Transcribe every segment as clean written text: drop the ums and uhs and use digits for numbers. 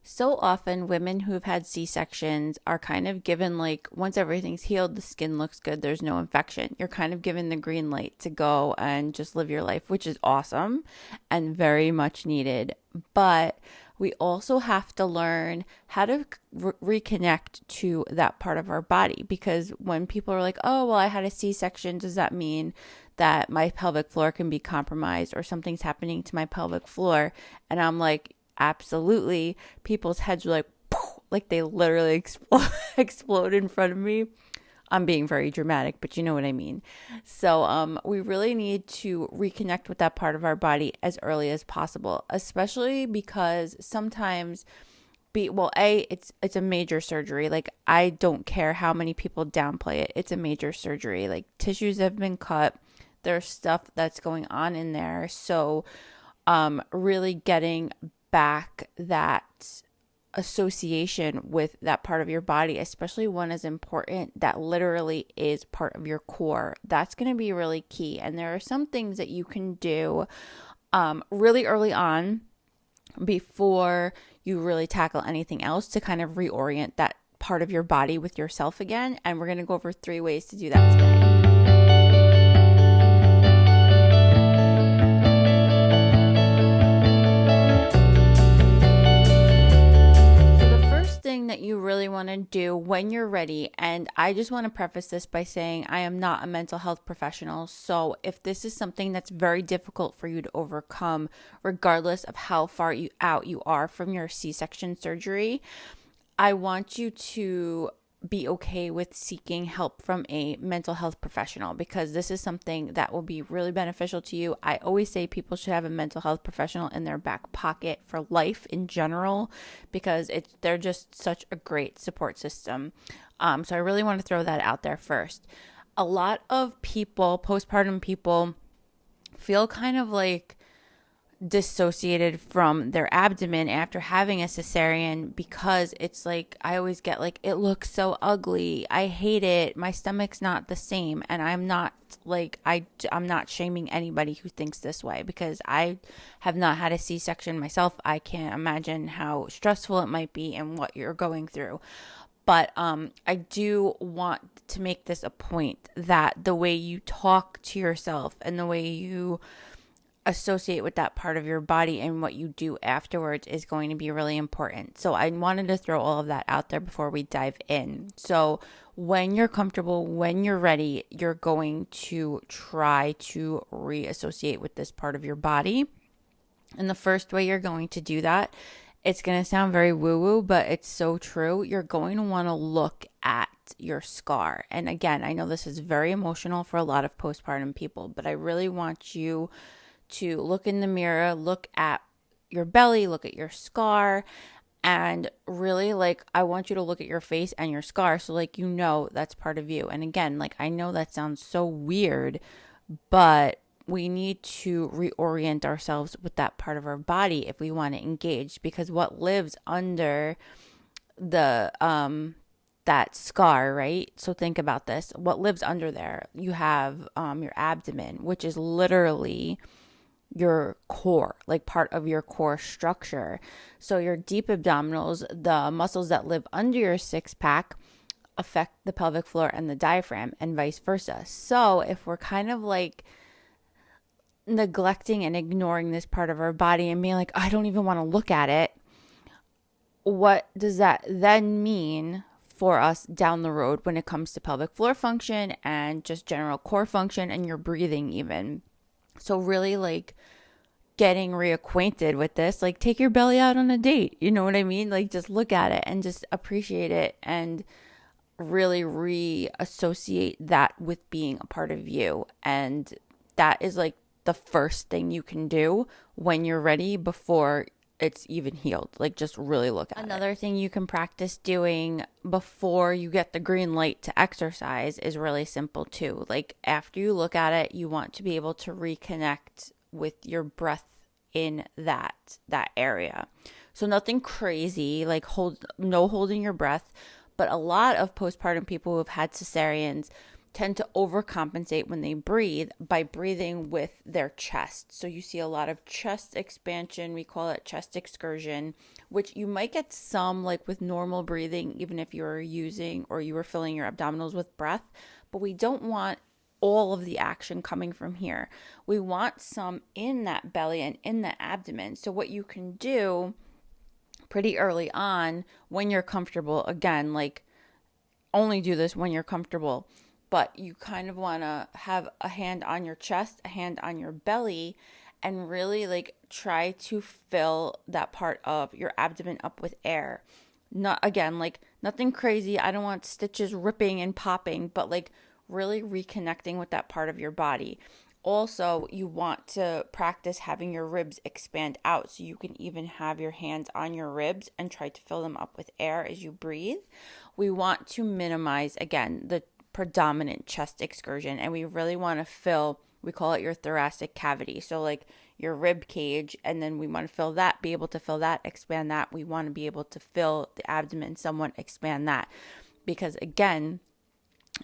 So often, women who've had C-sections are kind of given, like, once everything's healed, the skin looks good, there's no infection. You're kind of given the green light to go and just live your life, which is awesome and very much needed. But we also have to learn how to reconnect to that part of our body, because when people are like, oh, well, I had a C-section, does that mean that my pelvic floor can be compromised or something's happening to my pelvic floor? And I'm like, absolutely. People's heads were like, poof, like they literally explode in front of me. I'm being very dramatic, but you know what I mean. So we really need to reconnect with that part of our body as early as possible, especially because sometimes it's a major surgery. Like, I don't care how many people downplay it. It's a major surgery. Like, tissues have been cut. There's stuff that's going on in there. So really getting back that association with that part of your body, especially one as important that literally is part of your core, that's going to be really key. And there are some things that you can do really early on before you really tackle anything else to kind of reorient that part of your body with yourself again. And we're going to go over 3 ways to do that today. That you really want to do when you're ready, and I just want to preface this by saying I am not a mental health professional, so if this is something that's very difficult for you to overcome, regardless of how far out you are from your C-section surgery, I want you to be okay with seeking help from a mental health professional, because this is something that will be really beneficial to you. I always say people should have a mental health professional in their back pocket for life in general, because they're just such a great support system. So I really want to throw that out there first. A lot of people, postpartum people, feel kind of like dissociated from their abdomen after having a cesarean, because it's like, I always get like, it looks so ugly, I hate it, my stomach's not the same. And I'm not like, I'm not shaming anybody who thinks this way, because I have not had a C-section myself. I can't imagine how stressful it might be and what you're going through. But I do want to make this a point that the way you talk to yourself and the way you associate with that part of your body and what you do afterwards is going to be really important. So I wanted to throw all of that out there before we dive in. So when you're comfortable, when you're ready, you're going to try to reassociate with this part of your body. And the first way you're going to do that, it's going to sound very woo-woo, but it's so true. You're going to want to look at your scar. And again, I know this is very emotional for a lot of postpartum people, but I really want you to look in the mirror, look at your belly, look at your scar, and really, like, I want you to look at your face and your scar, so like, you know, that's part of you. And again, like, I know that sounds so weird, but we need to reorient ourselves with that part of our body if we want to engage, because what lives under the that scar, right? So think about this. What lives under there? You have your abdomen, which is literally your core, like part of your core structure. So your deep abdominals, the muscles that live under your six-pack, affect the pelvic floor and the diaphragm, and vice versa. So if we're kind of like neglecting and ignoring this part of our body and being like, I don't even want to look at it, what does that then mean for us down the road when it comes to pelvic floor function and just general core function and your breathing even? So really, like, getting reacquainted with this, like, take your belly out on a date, you know what I mean? Like, just look at it and just appreciate it and really reassociate that with being a part of you. And that is like the first thing you can do when you're ready before it's even healed. Like, just really look at it. Another thing you can practice doing before you get the green light to exercise is really simple too. Like, after you look at it, you want to be able to reconnect with your breath in that area. So nothing crazy, like no holding your breath, but a lot of postpartum people who have had cesareans tend to overcompensate when they breathe by breathing with their chest. So you see a lot of chest expansion. We call it chest excursion, which you might get some like with normal breathing, even if you're using or you were filling your abdominals with breath. But we don't want all of the action coming from here. We want some in that belly and in the abdomen. So what you can do pretty early on when you're comfortable, again, like only do this when you're comfortable, but you kind of want to have a hand on your chest, a hand on your belly, and really like try to fill that part of your abdomen up with air. Not again, like nothing crazy. I don't want stitches ripping and popping, but like really reconnecting with that part of your body. Also, you want to practice having your ribs expand out so you can even have your hands on your ribs and try to fill them up with air as you breathe. We want to minimize, again, the predominant chest excursion, and we really want to fill, we call it your thoracic cavity. So like your rib cage, and then we want to fill that, be able to fill that, expand that. We want to be able to fill the abdomen, somewhat expand that. Because again,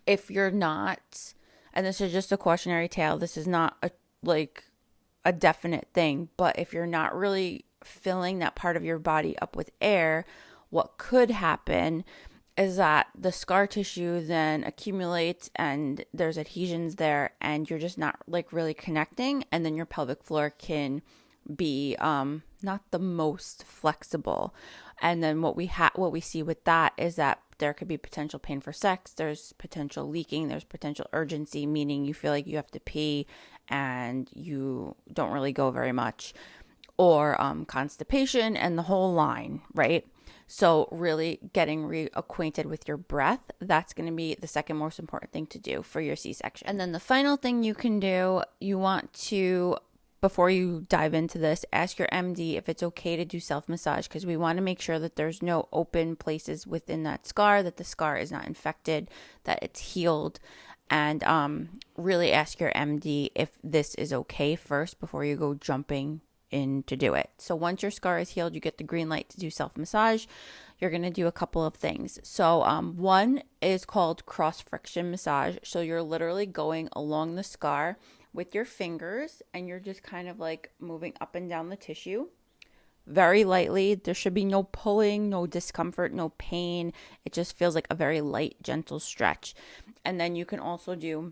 if you're not, and this is just a cautionary tale, this is not a definite thing, but if you're not really filling that part of your body up with air, what could happen is that the scar tissue then accumulates and there's adhesions there and you're just not like really connecting, and then your pelvic floor can be not the most flexible. And then what we see with that is that there could be potential pain for sex, there's potential leaking, there's potential urgency, meaning you feel like you have to pee and you don't really go very much, or constipation and the whole line, right? So really getting reacquainted with your breath, that's going to be the second most important thing to do for your C-section. And then the final thing you can do, you want to, before you dive into this, ask your MD if it's okay to do self-massage, because we want to make sure that there's no open places within that scar, that the scar is not infected, that it's healed. And really ask your MD if this is okay first before you go jumping in to do it. So once your scar is healed, you get the green light to do self-massage. You're going to do a couple of things. So one is called cross friction massage. So you're literally going along the scar with your fingers and you're just kind of like moving up and down the tissue very lightly. There should be no pulling, no discomfort, no pain. It just feels like a very light, gentle stretch. And then you can also do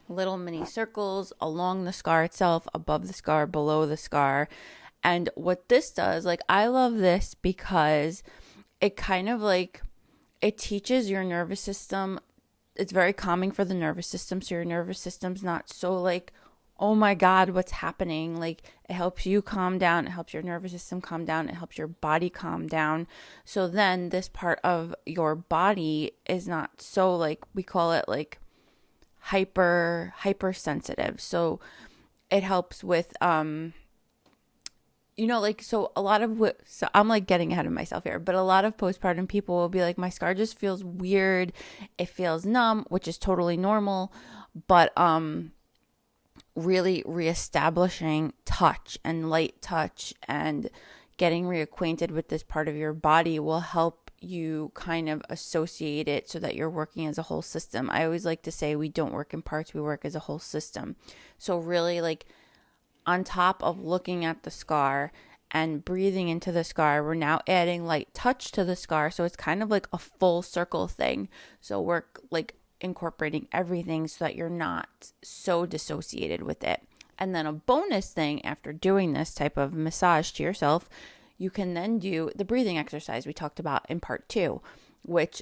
little mini circles along the scar itself, above the scar, below the scar. And what this does, like, I love this because it kind of like, it teaches your nervous system. It's very calming for the nervous system. So your nervous system's not so like, oh my God, what's happening? Like, it helps you calm down. It helps your nervous system calm down. It helps your body calm down. So then this part of your body is not so like, we call it like hypersensitive. So it helps with, so a lot of so I'm like getting ahead of myself here, but a lot of postpartum people will be like, my scar just feels weird. It feels numb, which is totally normal. But, really reestablishing touch and light touch and getting reacquainted with this part of your body will help you kind of associate it so that you're working as a whole system. I always like to say we don't work in parts, we work as a whole system. So really, like, on top of looking at the scar and breathing into the scar, we're now adding light touch to the scar. So it's kind of like a full circle thing. So we're like incorporating everything so that you're not so dissociated with it. And then a bonus thing after doing this type of massage to yourself, you can then do the breathing exercise we talked about in part 2, which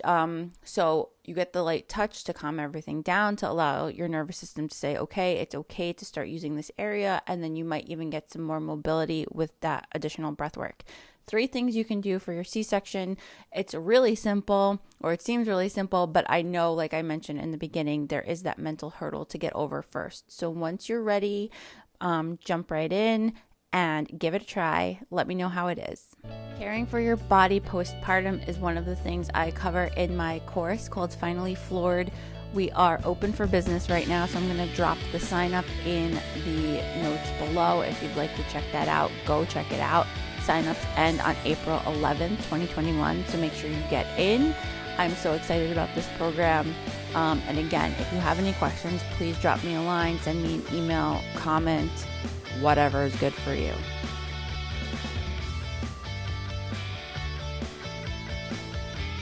so you get the light touch to calm everything down, to allow your nervous system to say, okay, it's okay to start using this area. And then you might even get some more mobility with that additional breath work. 3 things you can do for your C-section. It's really simple, or it seems really simple, but I know, like I mentioned in the beginning, there is that mental hurdle to get over first. So once you're ready, jump right in and give it a try. Let me know how it is. Caring for your body postpartum is one of the things I cover in my course called Finally Floored. We are open for business right now, so I'm going to drop the sign up in the notes below. If you'd like to check that out, go check it out. signups end on April 11th, 2021. So make sure you get in. I'm so excited about this program. And again, if you have any questions, please drop me a line, send me an email, comment, whatever is good for you.